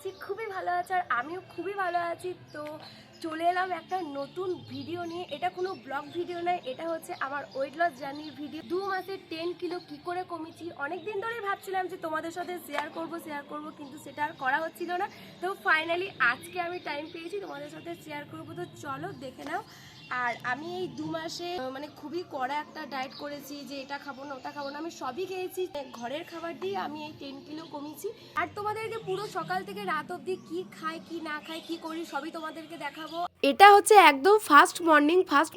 করছি খুবই ভালো আছে আর আমিও খুবই ভালো আছি। তো চলে এলাম একটা নতুন ভিডিও নিয়ে। এটা কোনো ব্লগ ভিডিও নয়, এটা হচ্ছে আমার ওয়েট লস জার্নির ভিডিও। 2 মাসে 10 কিলো কী করে কমেছি অনেক দিন ধরেই ভাবছিলাম যে তোমাদের সাথে শেয়ার করব, কিন্তু সেটা আর করা হচ্ছিল না। তো ফাইনালি আজকে আমি টাইম পেয়েছি তোমাদের সাথে শেয়ার করব। তো চলো দেখে নাও। আর আমি এই 2 মাসে মানে খুবই কড়া একটা ডায়েট করেছি, যে এটা খাবো না ওটা খাবো না, আমি সবই খেয়েছি। ঘরের খাবার দিয়ে আমি এই 10 কিলো কমিয়েছি। আর তোমাদেরকে পুরো সকাল থেকে রাত অবধি কি খাই কি না খাই কি করি সবই তোমাদেরকে দেখাবো। এটা হচ্ছে একদম ফার্স্ট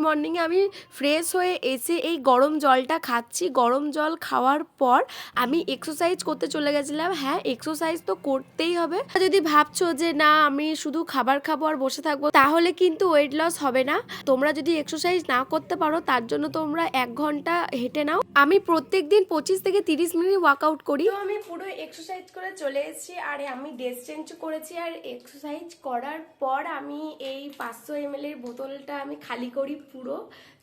মর্নিংয়ে আমি ফ্রেশ হয়ে এসে এই গরম জলটা খাচ্ছি। গরম জল খাওয়ার পর আমি এক্সারসাইজ করতে চলে গেছিলাম। হ্যাঁ, এক্সারসাইজ তো করতেই হবে। যদি ভাবছো যে না আমি শুধু খাবার খাবো আর বসে থাকবো, তাহলে কিন্তু ওয়েট লস হবে না। তোমরা যদি এক্সারসাইজ না করতে পারো, তার জন্য তোমরা 1 ঘন্টা হেঁটে নাও। আমি প্রত্যেকদিন 25 থেকে 30 মিনিট ওয়ার্কআউট করি। তো আমি পুরো এক্সারসাইজ করে চলে এসেছি আর আমি ড্রেস চেঞ্জ করেছি। আর এক্সারসাইজ করার পর আমি এই 500 ml এর বোতলটা আমি খালি করি পুরো,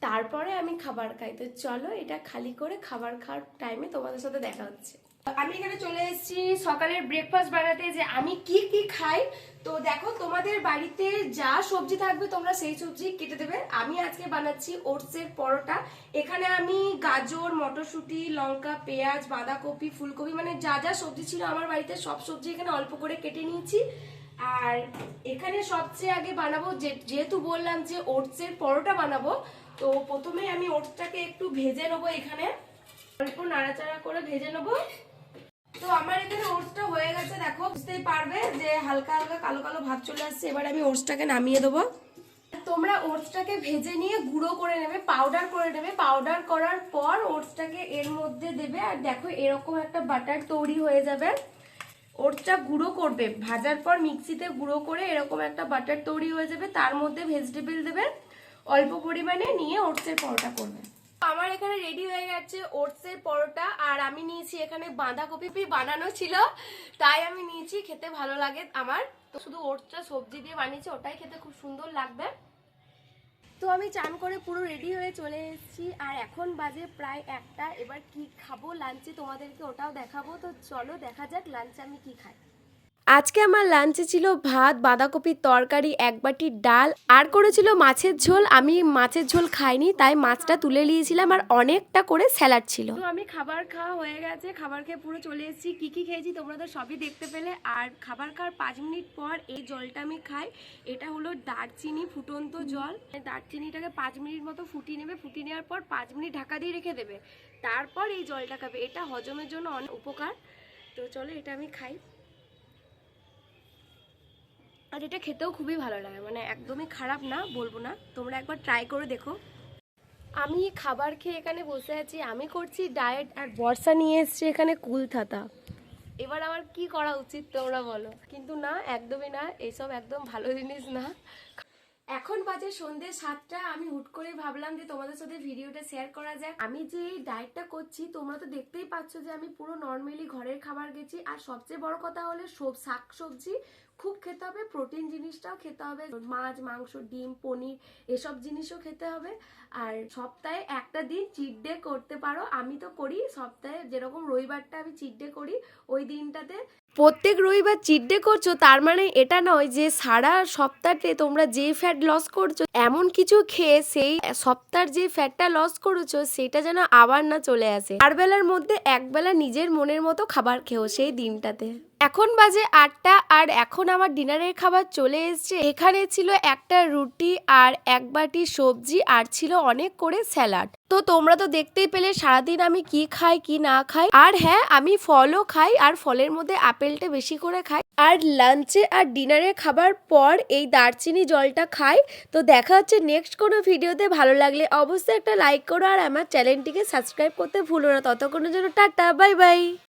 তারপরে আমি খাবার খাই। তো চলো এটা খালি করে খাবার খাওয়ার টাইমে তোমাদের সাথে দেখা হচ্ছে। আমি এখানে চলে এসেছি সকালের ব্রেকফাস্ট বানাতে, যে আমি কি কি খাই। তো দেখো, তোমাদের বাড়িতে যা সবজি থাকবে তোমরা সেই সবজি কেটে দেবে। আমি আজকে বানাচ্ছি ওটসের পরোটা। এখানে আমি গাজর, মটরশুঁটি, লঙ্কা, পেঁয়াজ, বাঁধাকপি, ফুলকপি, মানে যা যা সবজি ছিল আমার বাড়িতে সব সবজি এখানে অল্প করে কেটে নিয়েছি। আর এখানে সবচেয়ে আগে বানাবো, যেহেতু বললাম যে ওটসের পরোটা বানাবো, তো প্রথমে আমি ওটসটাকে একটু ভেজে নেবো। এখানে অল্প নাড়াচাড়া করে ভেজে নেবো। তো আমার এখানে ওটসটা হয়ে গেছে, দেখো বুঝতেই পারবে যে হালকা হালকা কালো কালো ভাব চলে আসছে। এবার আমি ওটসটাকে নামিয়ে দেবো। তোমরা ওটসটাকে ভেজে নিয়ে গুঁড়ো করে নেবে, পাউডার করে নেবে। পাউডার করার পর ওটসটাকে এর মধ্যে দেবে আর দেখো এরকম একটা বাটার তৈরি হয়ে যাবে। ওটসটা গুঁড়ো করবে, ভাজার পর মিক্সিতে গুঁড়ো করে এরকম একটা বাটার তৈরি হয়ে যাবে। তার মধ্যে ভেজিটেবল দেবে অল্প পরিমাণে, নিয়ে ওটসের পরোটা করবে। আমার এখানে রেডি হয়ে গেছে ওটসের পরোটা। আর আমি নিয়েছি এখানে বাঁধাকপি, বানানো ছিল তাই আমি নিয়েছি, খেতে ভালো লাগে আমার। তো শুধু ওটসটা সবজি দিয়ে বানিয়েছি, ওটাই খেতে খুব সুন্দর লাগবে। তো আমি চান করে পুরো রেডি হয়ে চলে এসেছি আর এখন বাজে প্রায় 1টা। এবার কি খাবো লাঞ্চে তোমাদেরকে ওটাও দেখাবো। তো চলো দেখা যাক লাঞ্চে আমি কি খাই। আজকে আমার লাঞ্চে ছিল ভাত, বাঁধাকপির তরকারি, 1 বাটি ডাল, আর করেছিল মাছের ঝোল। আমি মাছের ঝোল খাইনি তাই মাছটা তুলে নিয়েছিলাম, আর অনেকটা করে স্যালাড ছিল। তো আমি খাবার খাওয়া হয়ে গেছে, খাবার খেয়ে পুরো চলে এসেছি। কি কি খেয়েছি তোমরা তো সবই দেখতে পেলে। আর খাবার খাওয়ার 5 মিনিট পর এই জলটা আমি খাই। এটা হলো দারচিনি ফুটন্ত জল। দারচিনিটাকে 5 মিনিট মতো ফুটিয়ে নেবে, ফুটিয়ে নেওয়ার পর 5 মিনিট ঢাকা দিয়ে রেখে দেবে, তারপর এই জলটা খাবে। এটা হজমের জন্য অনেক উপকার। তো চলো এটা আমি খাই। আর এটা খেতেও খুবই ভালো লাগে, মানে একদমই খারাপ না বলবো না, তোমরা একবার ট্রাই করে দেখো। আমি খাবার খেয়ে এখানে বসে আছি, আমি করছি ডায়েট, আর বর্ষা নিয়ে এসছে এখানে কুলথাতা। এবার আমার কি করা উচিত তোমরা বলো। কিন্তু না, একদমই না, এইসব একদম ভালো জিনিস না। এখন বাজে সন্ধ্যে 7টা। আমি হুট করে ভাবলাম যে তোমাদের সাথে ভিডিওটা শেয়ার করা যায়। আমি যে এই ডায়েটটা করছি তোমরা তো দেখতেই পাচ্ছ যে আমি পুরো নর্মালি ঘরের খাবার গেছি। আর সবচেয়ে বড় কথা হলো শাক সবজি খুব খেতে হবে, প্রোটিন জিনিসটাও খেতে হবে, মাছ, মাংস, ডিম, পনির এসব জিনিসও খেতে হবে। আর সপ্তাহে একটা দিন চিট ডে করতে পারো, আমি তো করি। সপ্তাহে যেরকম রবিবারটা আমি চিট ডে করি, ওই দিনটাতে প্রত্যেক রবিবার চিট ডে করছো, তার মানে এটা নয় যে সারা সপ্তাহে তোমরা যে ফ্যাট লস করছো এমন কিছু খেয়ে সেই সপ্তাহের যে ফ্যাটটা লস করেছো সেটা যেন আবার না চলে আসে। 4 বেলার মধ্যে 1 বেলা নিজের মনের মতো খাবার খেও সেই দিনটাতে। এখন বাজে 8টা আর এখন আমার ডিনারের খাবার চলে এসেছে। এখানে ছিল একটা রুটি আর 1 বাটি সবজি, আর ছিল অনেক করে স্যালাড। তো তোমরা তো দেখতেই পেলে সারাদিন আমি কি খাই কি না খাই। আর হ্যাঁ, আমি ফলও খাই, আর ফলের মধ্যে আপেলটা বেশি করে খাই। আর লাঞ্চে আর ডিনারে খাবার পর এই দারচিনি জলটা খাই। তো দেখা হচ্ছে নেক্সট কোনো ভিডিওতে। ভালো লাগলে অবশ্যই একটা লাইক করো আর আমার চ্যানেলটিকে সাবস্ক্রাইব করতে ভুলো না। ততক্ষণের জন্য টাটা, বাই বাই।